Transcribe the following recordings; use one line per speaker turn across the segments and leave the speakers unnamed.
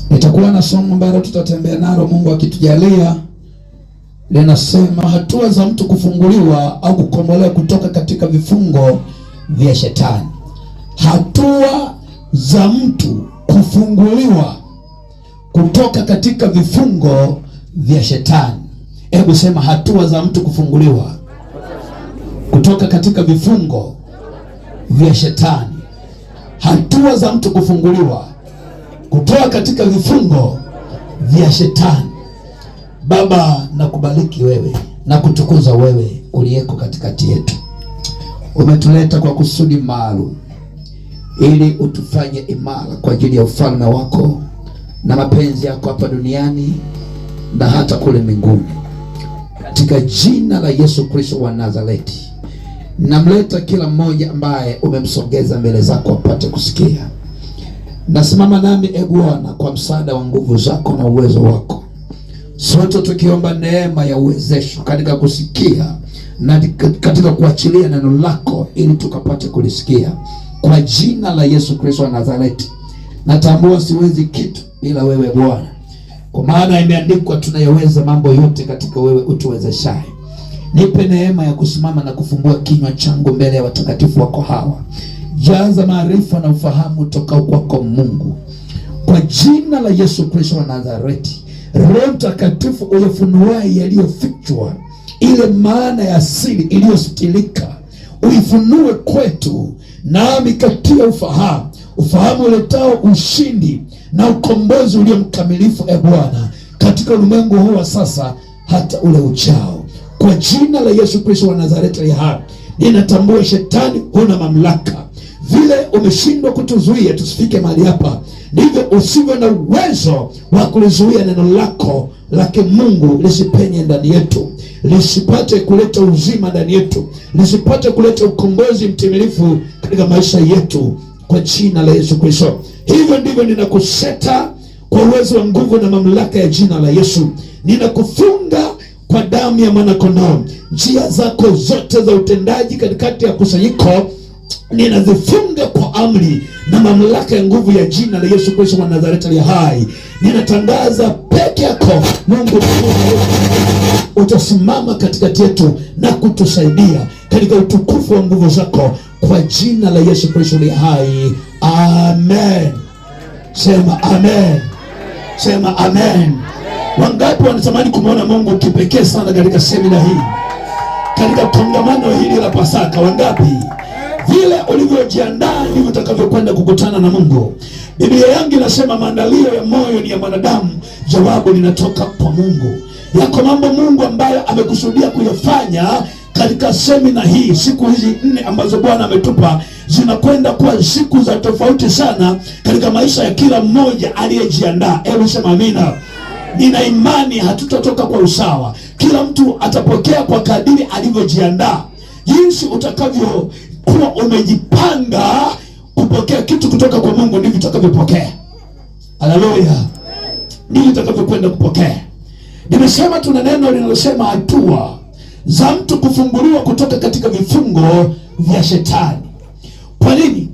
Nitakuwa na somo ambalo tutatembea nalo Mungu akitujalia. Linasema hatua za mtu kufunguliwa au kukombolewa kutoka katika vifungo vya shetani. Hatua za mtu kufunguliwa kutoka katika vifungo vya shetani. Hebu sema hatua za mtu kufunguliwa kutoka katika vifungo vya shetani. Hatua za mtu kufunguliwa kutoka katika vifungo vya shetani. Baba, nakubariki wewe na kutukuza wewe uliyeko katikati yetu. Umetuleta kwa kusudi maalum ili utufanye imara kwa ajili ya ufalme wako na mapenzi yako hapa duniani na hata kule mbinguni. Katika jina la Yesu Kristo wa Nazareti, namleta kila mmoja ambaye umemsogeza mbele zako apate kusikia. Nasimama nami Bwana kwa msaada wa nguvu zako na uwezo wako, sote tukiomba neema ya uwezesho katika kusikia na katika kuachilia neno lako ili tukapate kulisikia. Kwa jina la Yesu Kristo wa Nazareti, natambua siwezi kitu bila wewe Bwana, kwa maana imeandikwa tunayoweza mambo yote katika wewe utuwezeshaye. Nipe neema ya kusimama na kufumbua kinywa changu mbele ya watakatifu wako hawa. Jaza maarifa na ufahamu toka kwako Mungu, kwa jina la Yesu Kristo wa Nazareti. Roho Mtakatifu uyafunuaye yaliyofichwa, ile maana ya asili iliyositirika, uifunue kwetu, nami katia ufahamu uletao ushindi na ukombozi ulio mkamilifu, Bwana, katika ulimwengu huu wa sasa hata ule uchao. Kwa jina la Yesu Kristo wa Nazareti hai, ninatambua shetani huna mamlaka. Vile umeshindwa kutuzuia tusifike mahali hapa, ndivyo usivyo na uwezo wa kulizuia neno lako la Mungu lisipenye ndani yetu, lisipate kuleta uzima ndani yetu, lisipate kuleta ukombozi mtimilifu katika maisha yetu, kwa jina la Yesu Kristo. Hivyo ndivyo ninakuseta kwa uwezo wa nguvu na mamlaka ya jina la Yesu. Ninakufunga kwa damu ya mwana kondoo. Njia zako zote za utendaji katikati ya kusanyiko ninazifunga kwa amri na mamlaka ya nguvu ya jina la Yesu Kristo wa Nazareti aliye hai. Ninatangaza peke yako Mungu utasimama katikati yetu na kutusaidia katika utukufu wa nguvu zako, kwa jina la Yesu Kristo aliye hai. Amen. Sema amen. Sema amen. Wangapi wanatamani kumwona Mungu kipekee sana katika semina hii, katika kongamano hili la Pasaka? Wangapi? Vile ulivyojiandaa ndivyo utakavyokwenda kukutana na Mungu. Biblia yangu inasema maandalio ya moyo ni ya mwanadamu, jawabu linatoka kwa Mungu. Yako mambo Mungu ambayo amekusudia kuyafanya katika semina hii. Siku hizi 4 ambazo Bwana ametupa zinakwenda kuwa siku za tofauti sana katika maisha ya kila mmoja aliyejiandaa. Hebu sema amina. Nina imani hatutatoka kwa usawa. Kila mtu atapokea kwa kadiri alivyojiandaa. Jinsi utakavyokuwa umejipanga kupokea kitu kutoka kwa Mungu, ndivyo utakavyopokea. Haleluya. Ndivyo utakavyokwenda kupokea. Nimesema tuna neno linalosema hatua za mtu kufunguliwa kutoka katika vifungo vya shetani. Kwa nini?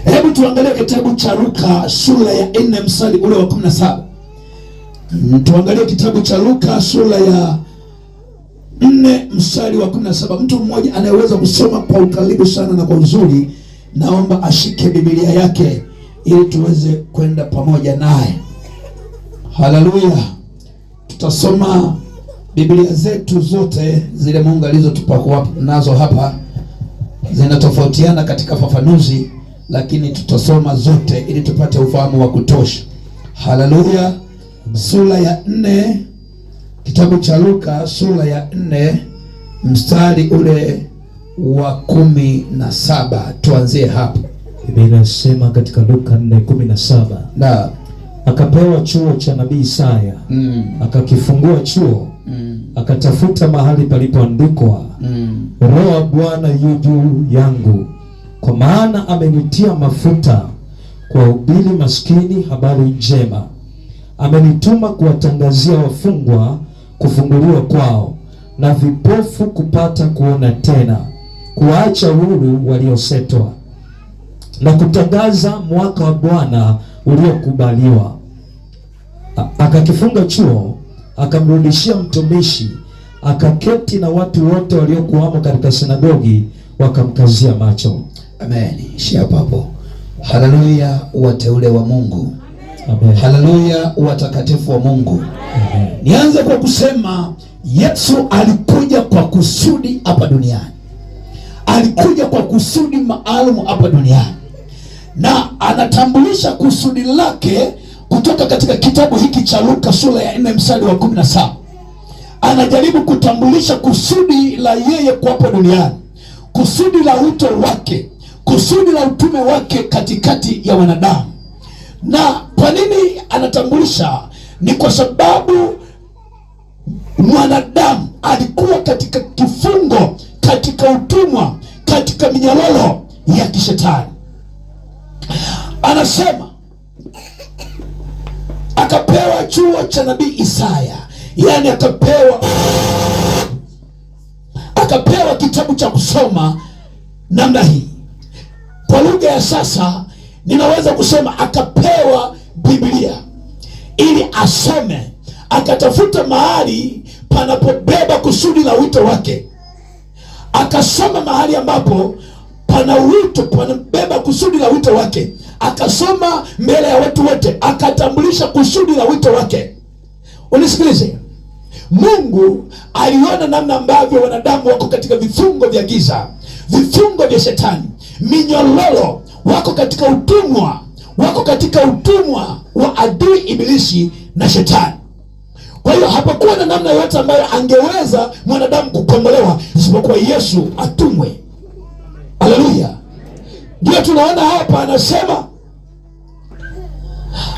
Hebu tuangalie kitabu cha Luka sura ya 4 mstari ule wa 17. Tuangalie kitabu cha Luka sura ya 4 mstari wa 17. Mtu mmoja anayeweza kusoma kwa ukaribu sana na kwa uzuri, naomba ashike Biblia yake ili tuweze kwenda pamoja naye. Haleluya. Tutasoma Biblia zetu zote zile Mungu alizotupa nazo hapa. Zinatofautiana katika fafanuzi, lakini tutasoma zote ili tupate ufahamu wa kutosha. Haleluya. Sura ya 4, kitabu cha Luka sura ya 4 mstari ule wa 17. Tuanzie hapo.
Biblia inasema katika Luka 4:17, na akapewa chuo cha nabii Isaya, akakifungua chuo, akatafuta mahali palipoandikwa, Roho wa Bwana yu juu yangu, kwa maana amenitia mafuta kuwahubiri maskini habari njema, amenituma kuwatangazia wafungwa kufunguliwa kwao, na vipofu kupata kuona tena, kuacha huru waliosetwa, na kutangaza mwaka wa Bwana uliokubaliwa. Akakifunga chuo, akamrudishia mtumishi, akaketi na watu wote waliokuwamo katika sinagogi wakamkazia macho.
Amen. Ishia hapo. Haleluya, wateule wa Mungu.
Amen.
Haleluya, watakatifu wa Mungu.
Amen.
Nianze kwa kusema Yesu alikuja kwa kusudi hapa duniani. Alikuja kwa kusudi maalum hapa duniani, na anatambulisha kusudi lake kutoka katika kitabu hiki cha Luka sura ya 4 mstari wa 17. Anajaribu kutambulisha kusudi la yeye kwa hapa duniani, kusudi la wito wake, kusudi la utume wake katikati ya wanadamu. Na kwa nini anatambulisha? Ni kwa sababu mwanadamu alikuwa katika kifungo, katika utumwa, katika minyororo ya kishetani. Anasema akapewa chuo cha nabii Isaya, yani akapewa kitabu cha kusoma namna hii. Kwa lugha ya sasa ninaweza kusema akapewa Biblia ili asome, akatafuta mahali panapobeba kusudi la wito wake, akasoma mahali ambapo pana wito, panabeba kusudi la wito wake, akasoma mbele ya watu wote, akatambulisha kusudi la wito wake. Unisikilize, Mungu aliona namna ambavyo wanadamu wako katika vifungo vya giza, vifungo vya shetani, minyororo, wako katika utumwa wa adui Ibilisi na shetani. Kwa hiyo hapakuwa na namna yoyote ambayo angeweza mwanadamu kukombolewa isipokuwa Yesu atumwe. Haleluya. Ndio tunaona hapa anasema,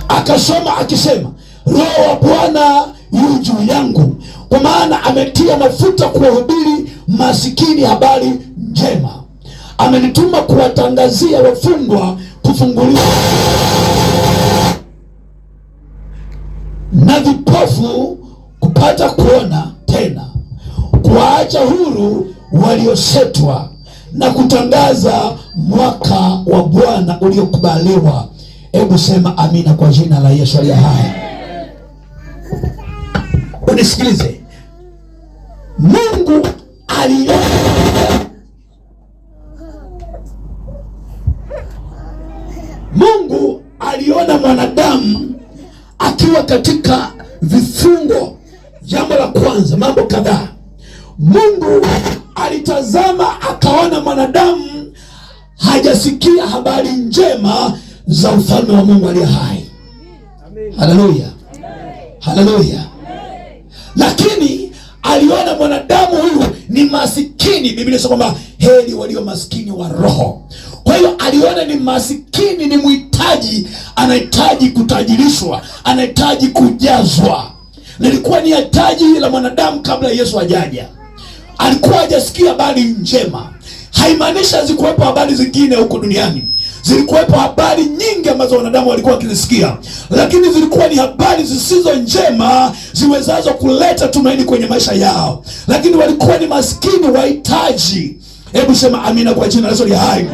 akasoma akisema, Roho wa Bwana yu juu yangu, kwa maana ametia mafuta kuwahubiri masikini habari njema, amenituma kuwatangazia wafungwa kufunguliwa, na vipofu kupata kuona tena, kuwaacha huru waliosetwa, na kutangaza mwaka wa Bwana uliokubaliwa. Hebu sema amina kwa jina la Yesu aliye hai. Unisikilize, Mungu aliona mwanadamu akiwa katika vifungo. Jambo la kwanza, mambo kadhaa. Mungu alitazama akaona mwanadamu hajasikia habari njema za ufalme wa Mungu aliye hai. Haleluya, haleluya. Lakini aliona mwanadamu huyu ni masikini. Biblia inasema kwamba heri walio masikini wa roho. Kwa hiyo aliona ni masikini, ni mhitaji, anahitaji kutajirishwa, anahitaji kujazwa. Nilikuwa ni hitaji la mwanadamu kabla Yesu hajaja. Alikuwa hajasikia habari njema. Haimaanishi hazikuwepo habari zingine huko duniani. Zilikuwepo habari nyingi ambazo wanadamu walikuwa wakizisikia, lakini zilikuwa ni habari zisizo njema ziwezazo kuleta tumaini kwenye maisha yao. Lakini walikuwa ni maskini, wahitaji. Hebu sema amina kwa jina la Yesu aliye hai.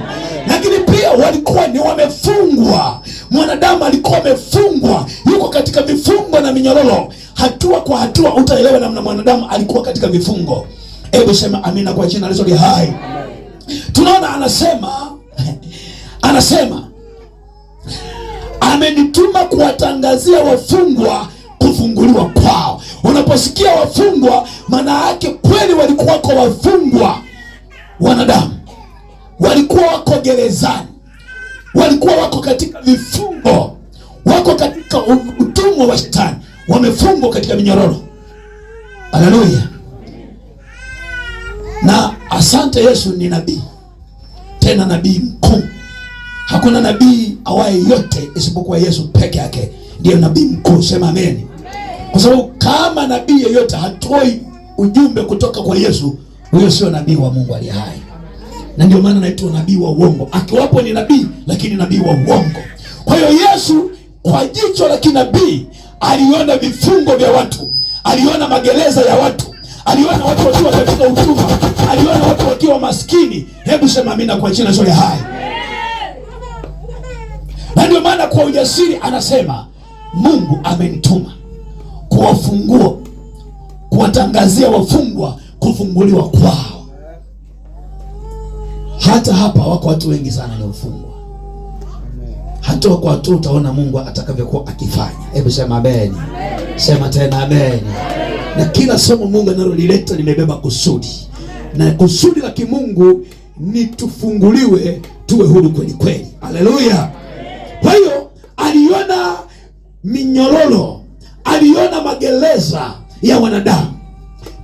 Lakini pia walikuwa ni wamefungwa. Mwanadamu alikuwa amefungwa, yuko katika vifungo na minyororo. Hatua kwa hatua utaelewa namna mwanadamu alikuwa katika vifungo. Hebu sema amina kwa jina la Yesu aliye hai. Tunaona anasema amenituma kuwatangazia wafungwa kufunguliwa kwao. Unaposikia wafungwa, maana yake kweli walikuwa kwa wafungwa. Wanadamu walikuwa wako gerezani, walikuwa wako katika vifungo, wako katika utumwa wa shetani, wamefungwa katika minyororo. Haleluya. Na asante Yesu ni nabii, tena nabii mkuu. Hakuna nabii awaye yote isipokuwa Yesu peke yake ndiye nabii mkuu. Sema amen. Kwa sababu kama nabii yeyote hatoi ujumbe kutoka kwa Yesu, huyo sio nabii wa Mungu aliye hai. Na ndio maana anaitwa nabii wa uongo. Akiwapo ni nabii, lakini nabii wa uongo. Kwa hiyo Yesu kwa jicho la kinabii aliona vifungo vya watu, aliona magereza ya watu, aliona watu wakiwa katika utumwa, aliona watu wakiwa maskini. Hebu sema amina kwa jina la Yesu hai. Na ndio maana kwa ujasiri anasema Mungu amenituma kuwafungua, kuwatangazia wafungwa kufunguliwa kwao. Hata hapa wako watu wengi sana ni wafungwa. Hata kwa watu utaona Mungu atakavyokuwa akifanya. Hebu sema amen. Sema tena amen. Na kila somo Mungu analolileta limebeba kusudi. Na kusudi la kimungu ni tufunguliwe, tuwe huru kweli kweli. Haleluya. Kwa hiyo aliona minyororo, aliona magereza ya wanadamu.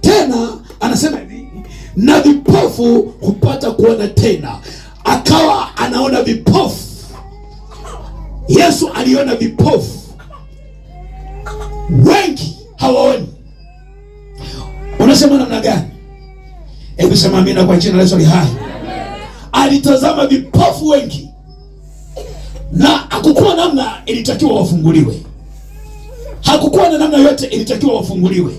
Tena anasema hivi, na vipofu kupata kuona tena. Akawa anaona vipofu. Yesu aliona vipofu. Wengi hawaoni. Unasema namna gani? Hebu sema amina kwa jina la Yesu hai. Alitazama vipofu wengi, na hakukuwa namna ilitakiwa wafunguliwe. Hakukuwa na namna yote ilitakiwa wafunguliwe.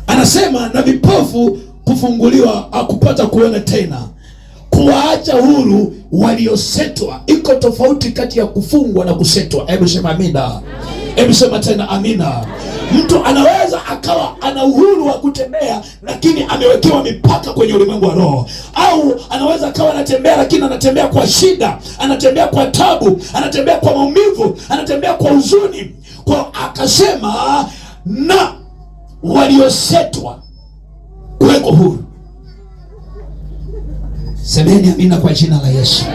Anasema na vipofu kufunguliwa, akupata kuona tena, kuwaacha huru waliosetwa. Iko tofauti kati ya kufungwa na kusetwa. Hebu sema amina. Hebu sema tena amina. Mtu anaweza akawa ana uhuru wa kutembea, lakini amewekewa mipaka kwenye ulimwengu wa roho. Au anaweza akawa anatembea, lakini anatembea kwa shida, anatembea kwa tabu, anatembea kwa maumivu, anatembea kwa huzuni. Kwa akasema na waliosetwa kuweko huru. Semeni amina kwa jina la Yesu.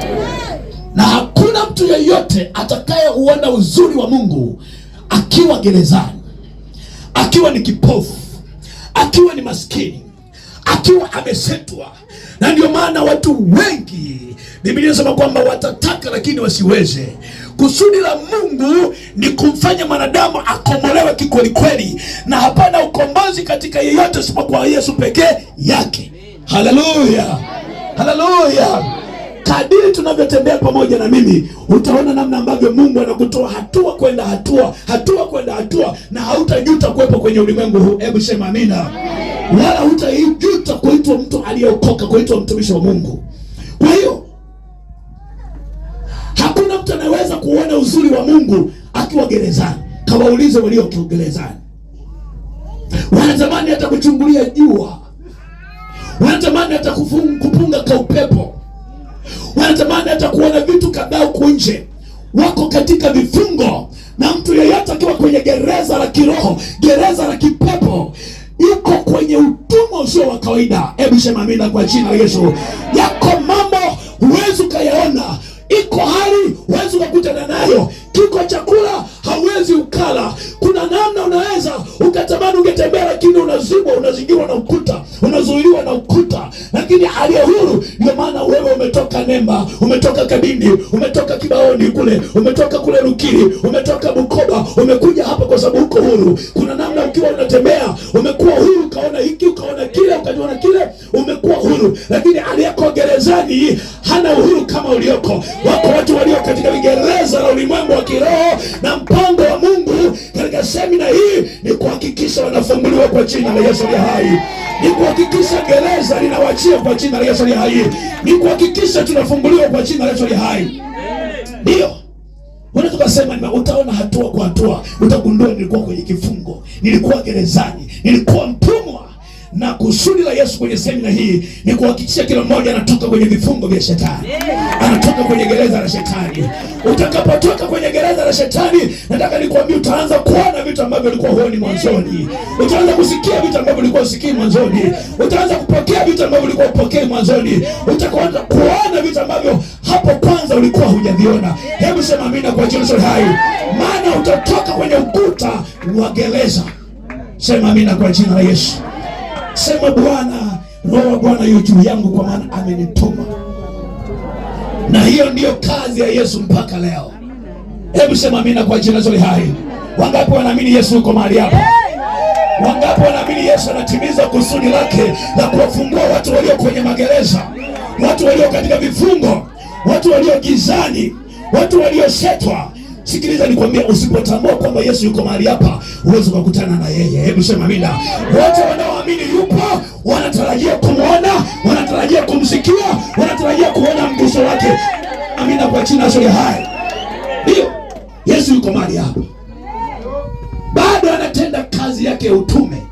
Na hakuna mtu yeyote atakayeuona uzuri wa Mungu akiwa gerezani, akiwa ni kipofu, akiwa ni maskini, akiwa amesetwa. Na ndio maana watu wengi, Biblia inasema kwamba watataka lakini wasiweze. Kusudi la Mungu ni kumfanya mwanadamu akombolewe kikweli kweli, na hapana ukombozi katika yeyote isipokuwa Yesu pekee yake. Haleluya. Haleluya. Kadiri tunavyotembea pamoja na mimi, utaona namna ambavyo Mungu anakutoa hatua kwenda hatua, hatua kwenda hatua, na hautajuta kuwepo kwenye ulimwengu huu. Hebu sema amina. Wala hutajuta kuitwa mtu aliyeokoka, kuitwa mtumishi wa Mungu. Kwa hiyo hakuna mtu anaweza kuona uzuri wa Mungu akiwa gerezani. Kawaulize walio gerezani. Wanatamani hata kuchungulia jua, wanatamani hata kupunga kwa upepo, wanatamani hata kuona vitu kadhaa huko nje. Wako katika vifungo. Na mtu yeyote akiwa kwenye gereza la kiroho, gereza la kipepo, yuko kwenye utumwa usio wa kawaida. Hebu sema amina kwa jina la Yesu. Yako mambo huwezi ukayaona, iko hali huwezi ukakutana nayo, kiko chakula hauwezi ukala. Kuna namna unaweza ukatamani ungetembea, lakini unazibwa, unazingirwa na ukuta, unazuiliwa na ukuta. Lakini aliye huru, ndio maana wewe umetoka Nemba, umetoka Kabindi, umetoka Kibaoni kule, umetoka kule Rukiri, umetoka Bukoba, umekuja hapa kwa sababu uko huru. Kuna namna ukiwa unatembea umekuwa huru, ukaona hiki, ukaona kile, ukaona kile, umekuwa huru. Lakini aliyeko gerezani hana uhuru kama ulioko. Wako watu walio katika gereza la ulimwengu wa kiroho, na mpango wa Mungu katika semina hii ni kuhakikisha wanafunguliwa kwa jina la Yesu aliye hai. Ni kuhakikisha gereza linawachia kwa jina la Yesu aliye hai. Ni kuhakikisha tunafunguliwa kwa jina la Yesu aliye hai. Ndio unaweza kusema utaona hatua kwa hatua, utagundua nilikuwa kwenye kifungo, nilikuwa gerezani, nilikuwa mtumwa. Na kusudi la Yesu kwenye semina hii ni kuhakikisha kila mmoja anatoka kwenye vifungo vya shetani, anatoka kwenye gereza la shetani. Utakapotoka kwenye gereza la shetani, nataka nikwambie utaanza kuona vitu ambavyo ulikuwa huoni mwanzoni. Utaanza kusikia vitu ambavyo ulikuwa usikii mwanzoni. Utaanza kupokea vitu ambavyo ulikuwa upokei mwanzoni. Utaanza kuona vitu ambavyo hapo kwanza ulikuwa hujaviona. Hebu sema amina kwa jina la hai. Maana utatoka kwenye ukuta wa gereza. Sema amina kwa jina la Yesu. Sema Bwana, Roho wa Bwana yu juu yangu, kwa maana amenituma. Na hiyo ndiyo kazi ya Yesu mpaka leo. Hebu sema amina kwa jina la hai. Wangapi wanaamini Yesu yuko mahali hapa? Wangapi wanaamini Yesu anatimiza kusudi lake la kuwafungua watu walio kwenye magereza, watu walio katika vifungo, watu walio gizani, watu waliosetwa? Sikiliza nikwambia, usipotambua kwamba Yesu yuko mahali hapa, huwezi kukutana na yeye. Hebu sema amina. Wote wanaoamini yupo, wanatarajia kumwona, wanatarajia kumsikia, wanatarajia kuona mguso wake. Amina kwa jina la Yesu hai. Ndio, Yesu yuko mahali hapa, bado anatenda kazi yake ya utume.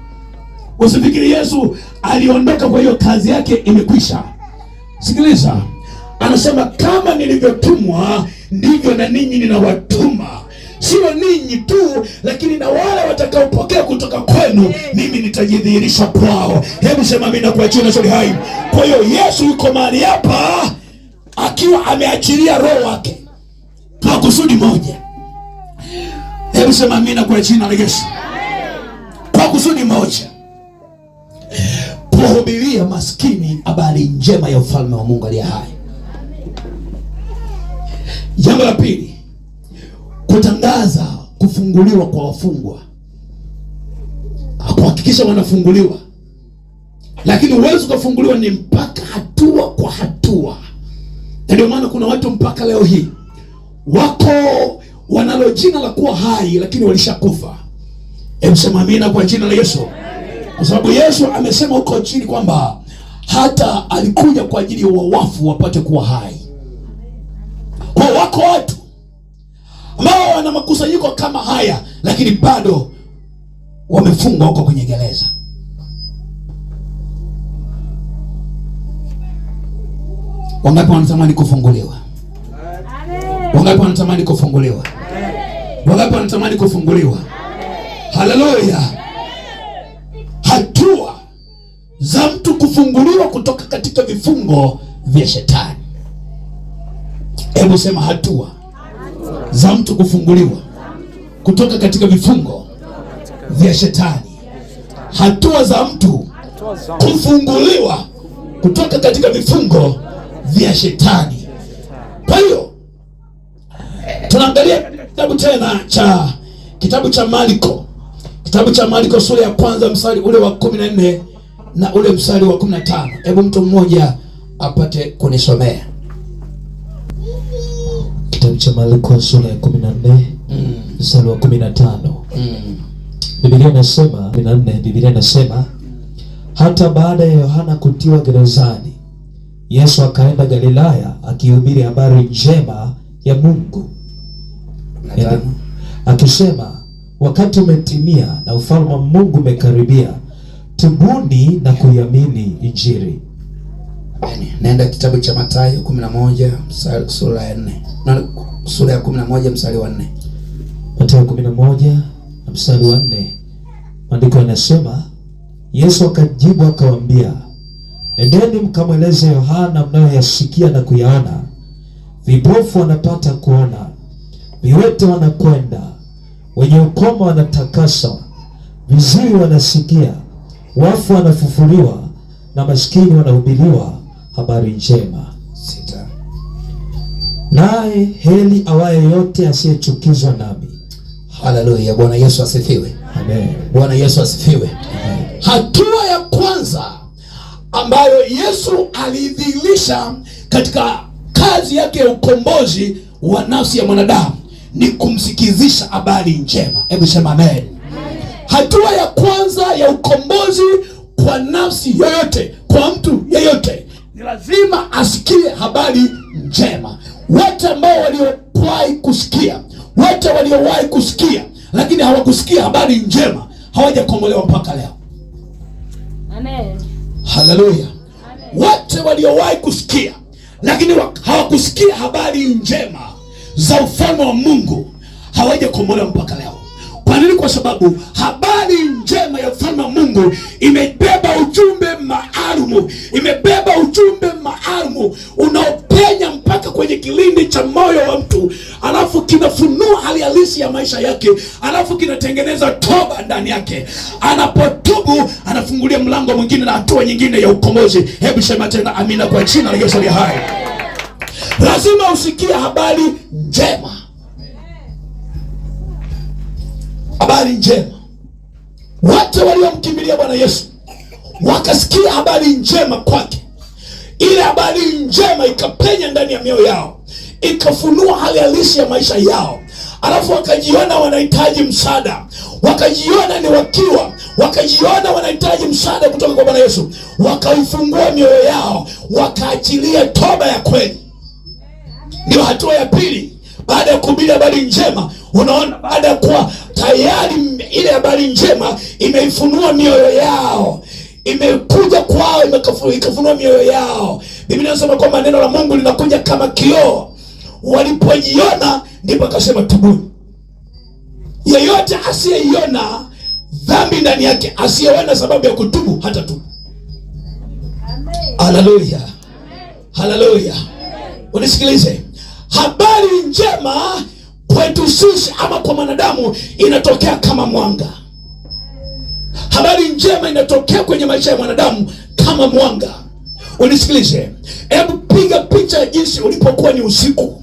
Usifikiri Yesu aliondoka kwa hiyo kazi yake imekwisha. Sikiliza, anasema kama nilivyotumwa ndivyo na ninyi ninawatuma. Sio ninyi tu, lakini na wale watakaopokea kutoka kwenu mimi nitajidhihirisha kwao. Hebu sema amina kwa jina la hai. Kwa hiyo Yesu yuko mahali hapa akiwa ameachilia roho wake kwa kusudi moja. Hebu sema amina kwa jina la Yesu. Kwa kusudi moja, kuhubiria maskini habari njema ya ufalme wa Mungu aliye hai. Jambo la pili, kutangaza kufunguliwa kwa wafungwa, kuhakikisha wanafunguliwa. Lakini uwezo kufunguliwa ni mpaka hatua kwa hatua. Ndio maana kuna watu mpaka leo hii wako wanalo jina la kuwa hai lakini walishakufa. Hebu sema amina kwa jina la Yesu. Kwa sababu Yesu amesema huko chini kwamba hata alikuja kwa ajili ya wafu wapate kuwa hai. Kwa wako watu ambao wana makusanyiko kama haya lakini bado wamefungwa huko kwenye gereza. Wangapi wanatamani kufunguliwa? Wangapi wanatamani kufunguliwa? Wangapi wanatamani kufunguliwa? Haleluya! Hatua za mtu kufunguliwa kutoka katika vifungo vya shetani. Hebu sema hatua za mtu kufunguliwa kutoka katika vifungo vya shetani. Hatua za mtu kufunguliwa kutoka katika vifungo vya shetani. Kwa hiyo tunaangalia kitabu tena cha kitabu cha Marko sura ya kwanza mstari ule wa 14 na ule mstari wa 15. Hebu mtu mmoja apate kunisomea
kitabu cha Marko sura ya 14 mstari wa 15. Biblia inasema 14, Biblia inasema hata baada ya Yohana kutiwa gerezani, Yesu akaenda Galilaya akihubiri habari njema ya Mungu, akisema wakati umetimia na ufalme wa Mungu umekaribia, tubuni na kuiamini Injili.
Naenda kitabu cha Mathayo 11 sura ya 4. Na sura ya 11 mstari wa 4.
Mathayo 11 mstari wa 4. Maandiko yanasema Yesu akajibu akawaambia, endeni mkamweleze Yohana mnayoyasikia na kuyaona, vipofu wanapata kuona, viwete wanakwenda, wenye ukoma wanatakaswa, viziwi wanasikia, wafu wanafufuliwa, na maskini wanahubiriwa habari njema.
6.
Naye heri awaye yote asiyechukizwa nami.
Haleluya, Bwana Yesu asifiwe.
Amen.
Bwana Yesu asifiwe. Amen. Hatua ya kwanza ambayo Yesu alidhihirisha katika kazi yake ya ukombozi wa nafsi ya mwanadamu ni kumsikizisha habari njema. Hebu sema amen. Hatua ya kwanza ya ukombozi kwa nafsi yoyote, kwa mtu yeyote, ni lazima asikie habari njema. Wote ambao waliowahi kusikia lakini hawakusikia habari njema hawajakombolewa mpaka leo.
Amen.
Haleluya. Wote waliowahi kusikia lakini hawakusikia habari njema za ufalme wa Mungu hawajakombolewa mpaka leo. Kwa nini? Kwa sababu habari njema ya ufalme wa Mungu imebeba ujumbe maalum, unaopenya mpaka kwenye kilindi cha moyo wa mtu, alafu kinafunua hali halisi ya maisha yake, alafu kinatengeneza toba ndani yake. Anapotubu anafungulia mlango mwingine na hatua nyingine ya ukombozi. Hebu sema tena amina kwa jina la Yesu aliye hai. Lazima usikie habari njema. Habari njema. Wote waliomkimbilia Bwana Yesu wakasikia habari njema kwake. Ile habari njema ikapenya ndani ya mioyo yao, ikafunua hali halisi ya maisha yao, alafu wakajiona wanahitaji msaada, wakajiona ni wakiwa, wakajiona wanahitaji msaada kutoka kwa Bwana Yesu, wakaifungua mioyo yao, wakaachilia toba ya kweli. Ndio hatua ya pili. baada ya kuhubiri habari njema, unaona baada ya kuwa tayari ile habari njema imeifunua mioyo yao, imekuja kwao, ikafunua mioyo yao. Biblia inasema kwamba neno la Mungu linakuja kama kioo. Walipoiona ndipo akasema tubuni. Yeyote asiyeiona dhambi ndani yake, asiyeona sababu ya kutubu, hata tubu. Haleluya, haleluya. Unisikilize, habari njema kwetu sisi ama kwa mwanadamu inatokea kama mwanga. Habari njema inatokea kwenye maisha ya mwanadamu kama mwanga. Unisikilize, hebu piga picha ya jinsi ulipokuwa ni usiku.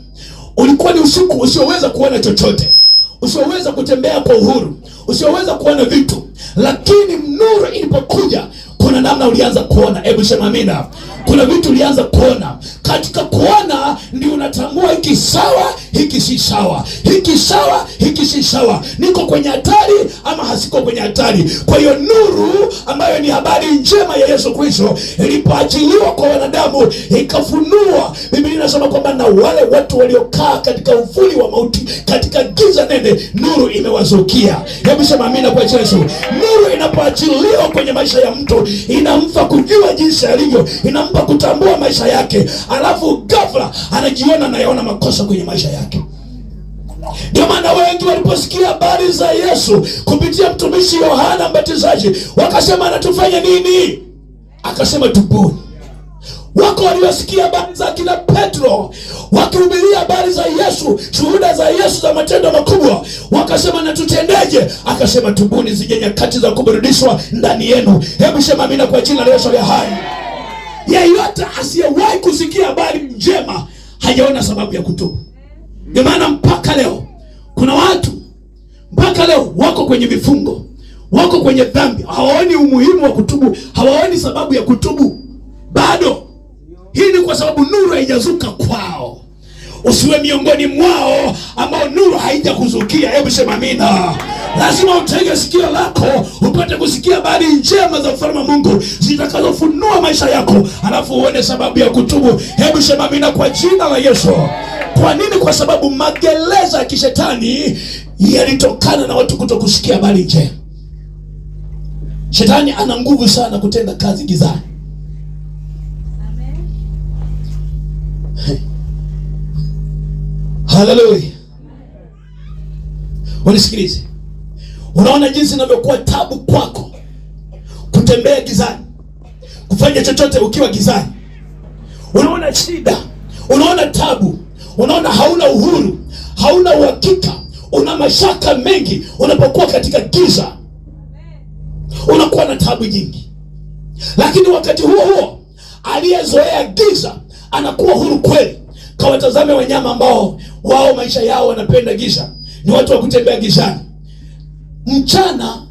Ulikuwa ni usiku usioweza kuona chochote, usioweza kutembea kwa uhuru, usioweza kuona vitu, lakini nuru ilipokuja, kuna namna ulianza kuona. Hebu sema amina. Kuna vitu ulianza kuona. Katika kuona ndio unatambua hiki sawa, hiki si sawa, hiki sawa, hiki si sawa, niko kwenye hatari ama hasiko kwenye hatari. Kwa hiyo nuru ambayo ni habari njema ya Yesu Kristo ilipoachiliwa kwa wanadamu, ikafunua. Biblia inasema kwamba na wale watu waliokaa katika uvuli wa mauti, katika giza nene, nuru imewazukia. Hebu sema amina kwa Yesu. Nuru inapoachiliwa kwenye maisha ya mtu, inampa kujua jinsi alivyo, inampa kutambua maisha yake, alafu ghafla anajiona anayaona makosa kwenye maisha yake. Ndio maana wengi waliposikia habari za Yesu kupitia mtumishi Yohana Mbatizaji, wakasema anatufanya nini? Akasema tubuni. Wako waliosikia habari za kina Petro wakihubiria habari za Yesu, shuhuda za Yesu za matendo makubwa, wakasema natutendeje? Akasema tubuni, zije nyakati za kuburudishwa ndani yenu. Hebu sema amina kwa jina la Yesu aliye hai. Yeyote asiyewahi kusikia habari njema hajaona sababu ya kutubu. Ndio maana mpaka leo kuna watu mpaka leo wako kwenye vifungo, wako kwenye dhambi, hawaoni umuhimu wa kutubu, hawaoni sababu ya kutubu bado. Hii ni kwa sababu nuru haijazuka kwao. Usiwe miongoni mwao ambao nuru haijakuzukia. Hebu sema amina. Lazima utege sikio lako upate kusikia habari njema za ufalme wa Mungu zitakazofunua maisha yako, alafu uone sababu ya kutubu. Hebu sema amina kwa jina la Yesu. Kwa nini? Kwa sababu magereza ya kishetani yalitokana na watu kutokusikia habari njema. Shetani ana nguvu sana kutenda kazi gizani. Haleluya. Unisikilize. Unaona jinsi inavyokuwa tabu kwako kutembea gizani, kufanya chochote ukiwa gizani. Unaona shida, unaona tabu, unaona hauna uhuru, hauna uhakika, una mashaka mengi. Unapokuwa katika giza unakuwa na tabu nyingi. Lakini wakati huo huo aliyezoea giza anakuwa huru kweli. Kawatazame wanyama ambao wao maisha yao wanapenda giza, ni watu wa kutembea gizani. Mchana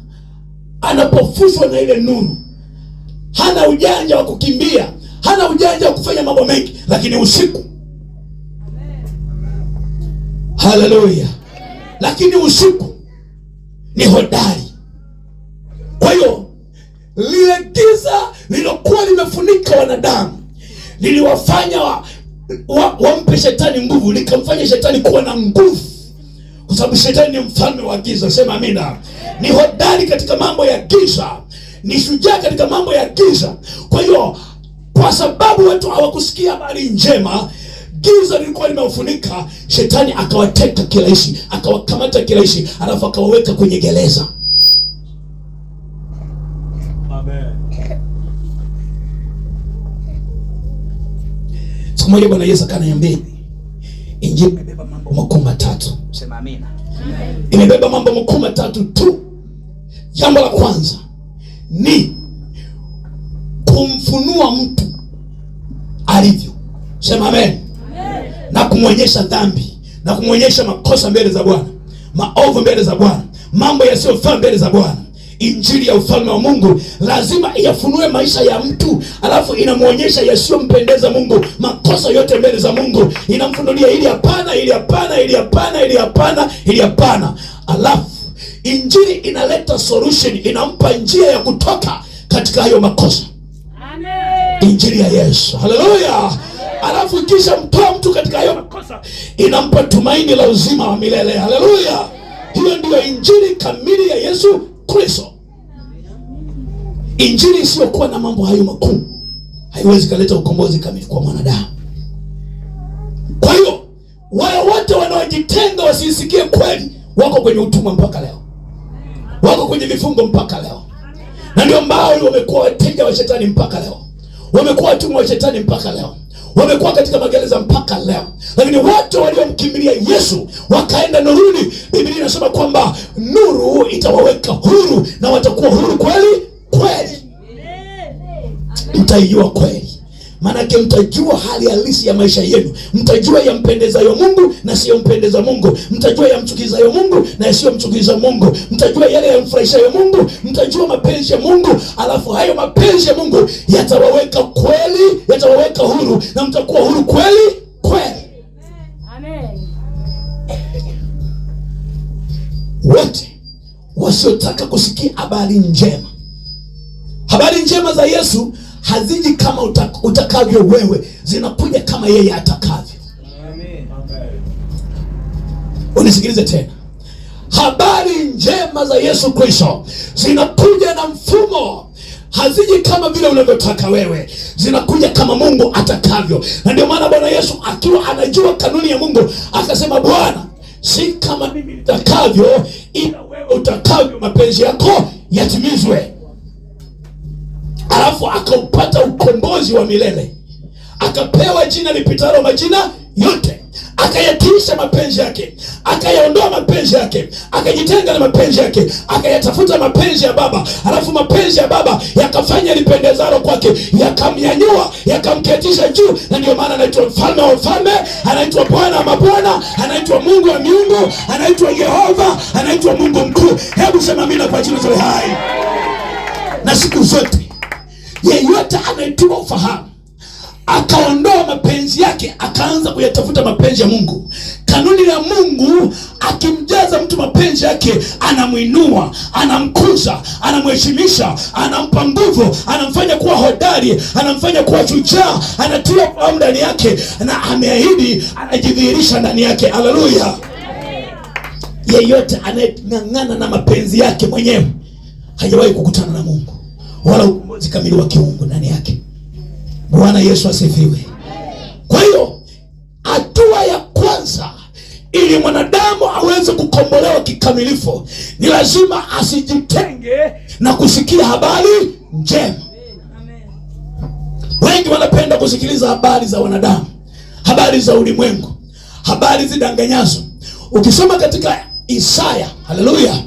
anapofushwa na ile nuru, hana ujanja wa kukimbia, hana ujanja wa kufanya mambo mengi, lakini usiku, haleluya, lakini usiku ni hodari. Kwa hiyo lile giza lilokuwa limefunika wanadamu liliwafanya wampe shetani nguvu, likamfanya shetani kuwa na nguvu, kwa sababu shetani ni mfalme wa giza. Sema amina. Ni hodari katika mambo ya giza, ni shujaa katika mambo ya giza. Kwa hiyo kwa sababu watu hawakusikia habari njema, giza lilikuwa limewafunika, shetani akawateka kirahisi, akawakamata kirahisi, alafu akawaweka kwenye gereza. Amen. Siku moja Bwana Yesu akaniambia, Injili imebeba mambo makuu matatu. Sema amina. Imebeba mambo makuu matatu tu. Jambo la kwanza ni kumfunua mtu alivyo. Sema amen. Na kumwonyesha dhambi, na kumwonyesha makosa mbele za Bwana, maovu mbele za Bwana, mambo yasiyofaa mbele za Bwana. Injili ya ufalme wa Mungu lazima iyafunue maisha ya mtu, alafu inamuonyesha yasiyompendeza Mungu, makosa yote mbele za Mungu. Inamfunulia ili hapana, ili hapana, ili hapana, ili hapana, ili hapana. Alafu injili inaleta solution, inampa njia ya kutoka katika hayo makosa. Amen. Injili ya Yesu. Haleluya. alafu kisha mtoa mtu katika hayo makosa, inampa tumaini la uzima wa milele. Haleluya! Hiyo ndiyo injili kamili ya Yesu Kristo. Injili isiyokuwa na mambo hayo makuu haiwezi kuleta ukombozi kamili kwa mwanadamu. Kwa hiyo wale wote wanaojitenga wasisikie kweli wako kwenye utumwa mpaka leo, wako kwenye vifungo mpaka leo, na ndio ambao wamekuwa wateja wa shetani mpaka leo, wamekuwa watumwa wa shetani mpaka leo, wamekuwa katika magereza mpaka leo. Lakini wote waliomkimbilia Yesu wakaenda nuruni. Biblia inasema kwamba nuru itawaweka huru, na watakuwa huru kweli kweli. Mtaijua kweli, maanake mtajua hali halisi ya maisha yenu. Mtajua yampendezayo Mungu na siyo mpendeza Mungu. Mtajua yamchukizayo Mungu na yasiyo mchukiza Mungu. Mtajua yale yamfurahishayo Mungu. Mtajua mapenzi ya Mungu. Alafu hayo mapenzi ya Mungu yatawaweka kweli, yatawaweka huru, na mtakuwa huru kweli kweli. Amen. Wote wasiotaka kusikia habari njema, habari njema za Yesu haziji kama utakavyo wewe, zinakuja kama yeye atakavyo. Amen. Unisikilize tena. Habari njema za Yesu Kristo zinakuja na mfumo, haziji kama vile unavyotaka wewe, zinakuja kama Mungu atakavyo. Na ndio maana Bwana Yesu akiwa anajua kanuni ya Mungu akasema, Bwana, si kama mimi nitakavyo, ila wewe utakavyo, mapenzi yako yatimizwe. Alafu akaupata ukombozi wa milele, akapewa jina lipitalo majina yote, akayatiisha mapenzi yake, akayaondoa mapenzi yake, akajitenga na mapenzi yake, akayatafuta mapenzi ya Baba. Alafu mapenzi ya Baba yakafanya lipendezalo kwake, yakamnyanyua, yakamketisha juu. Na ndio maana anaitwa mfalme wa mfalme, anaitwa Bwana wa mabwana, anaitwa Mungu wa miungu, anaitwa Yehova, anaitwa Mungu mkuu. Hebu sema amina kwa jina la hai. Na siku zote yeyote anaitiwa ufahamu, akaondoa mapenzi yake, akaanza kuyatafuta mapenzi ya Mungu, kanuni ya Mungu, akimjaza mtu mapenzi yake, anamuinua, anamkuza, anamheshimisha, anampa nguvu, anamfanya kuwa hodari, anamfanya kuwa shujaa, anatia fahamu ndani yake, na ameahidi anajidhihirisha ndani yake. Haleluya! Yeyote anayeng'ang'ana na mapenzi yake mwenyewe hajawahi kukutana na Mungu wala ukombozi kamili wa kiungu ndani yake. Bwana Yesu asifiwe. Kwa hiyo hatua ya kwanza ili mwanadamu aweze kukombolewa kikamilifu ni lazima asijitenge na kusikia habari njema. Wengi wanapenda kusikiliza habari za wanadamu, habari za ulimwengu, habari zidanganyazo. Ukisoma katika Isaya, haleluya,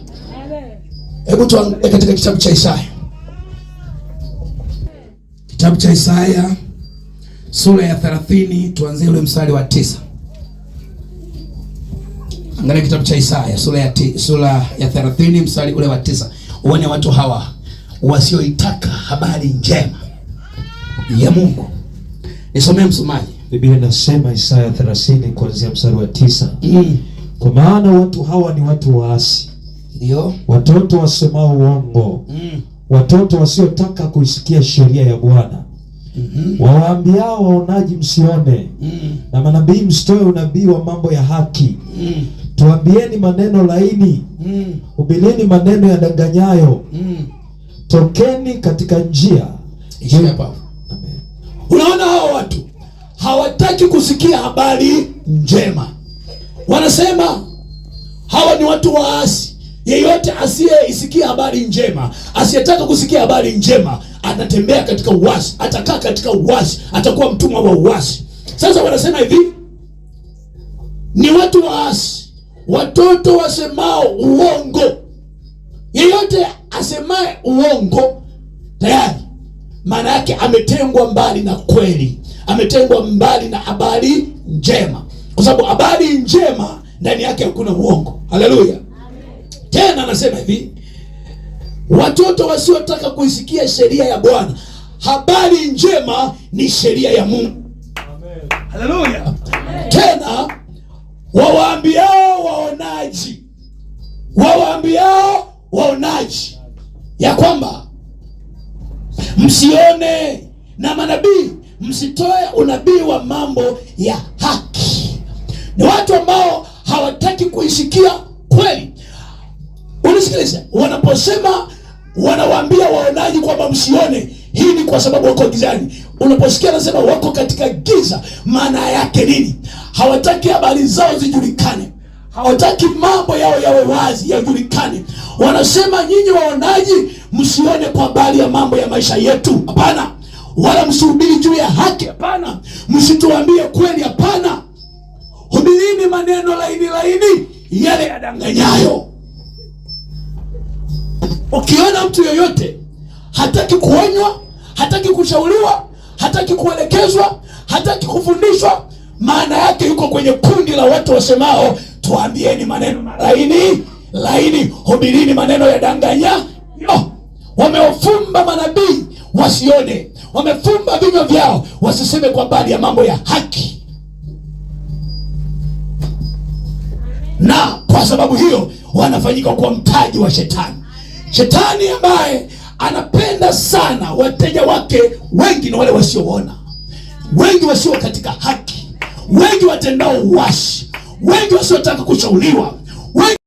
hebu tuangalie katika kitabu cha Isaya. Kitabu cha Isaya sura ya 30, tuanzie ule mstari wa 9. Angalia kitabu cha Isaya sura ya 30 mstari ule wa 9. Uone watu hawa wasioitaka habari njema ya Mungu. Nisomee msomaji.
Biblia inasema Isaya 30 kuanzia mstari wa 9. Kwa maana watu hawa ni watu waasi, ndio watoto wasemao uongo, watoto wasiotaka kuisikia sheria ya Bwana. Wawaambiao waonaji msione, na manabii msitoe unabii wa mambo ya haki. Tuambieni maneno laini, hubilini maneno yadanganyayo. Tokeni katika njia.
Amen. Unaona hawa watu hawataki kusikia habari njema. Wanasema hawa ni watu waasi. Yeyote asiyeisikia habari njema, asiyetaka kusikia habari njema, atatembea katika uasi, atakaa katika uasi, atakuwa mtumwa wa uasi. Sasa wanasema hivi, ni watu waasi, watoto wasemao uongo. Yeyote asemaye uongo tayari maana yake ametengwa mbali na kweli, ametengwa mbali na habari njema, kwa sababu habari njema ndani yake hakuna uongo. Haleluya. Tena anasema hivi, watoto wasiotaka kuisikia sheria ya Bwana. Habari njema ni sheria ya Mungu. Amen. Haleluya. Tena wawaambiao waonaji ya kwamba msione, na manabii msitoe unabii wa mambo ya haki. Ni watu ambao hawataki kuisikia kweli. Unisikilize, wanaposema wanawaambia waonaji kwamba msione, hii ni kwa sababu wako gizani. Unaposikia anasema wako katika giza, maana yake nini? Hawataki habari zao zijulikane, hawataki mambo yao yawe wazi, yajulikane. Wanasema nyinyi waonaji msione kwa habari ya mambo ya maisha yetu, hapana. Wala msihubiri juu ya haki, hapana. Msituambie kweli, hapana. Hubirini maneno laini laini, yale yadanganyayo. Ukiona mtu yoyote hataki kuonywa, hataki kushauriwa, hataki kuelekezwa, hataki kufundishwa, maana yake yuko kwenye kundi la watu wasemao tuambieni maneno laini laini, hubirini maneno ya danganya. Wamewafumba manabii wasione, wamefumba vinywa vyao wasiseme kwa habari ya mambo ya haki. Na kwa sababu hiyo wanafanyika kuwa mtaji wa shetani. Shetani ambaye anapenda sana wateja wake wengi ni wale wasioona, wengi wasio katika haki, wengi watendao uasi, wengi wasiotaka kushauriwa, wengi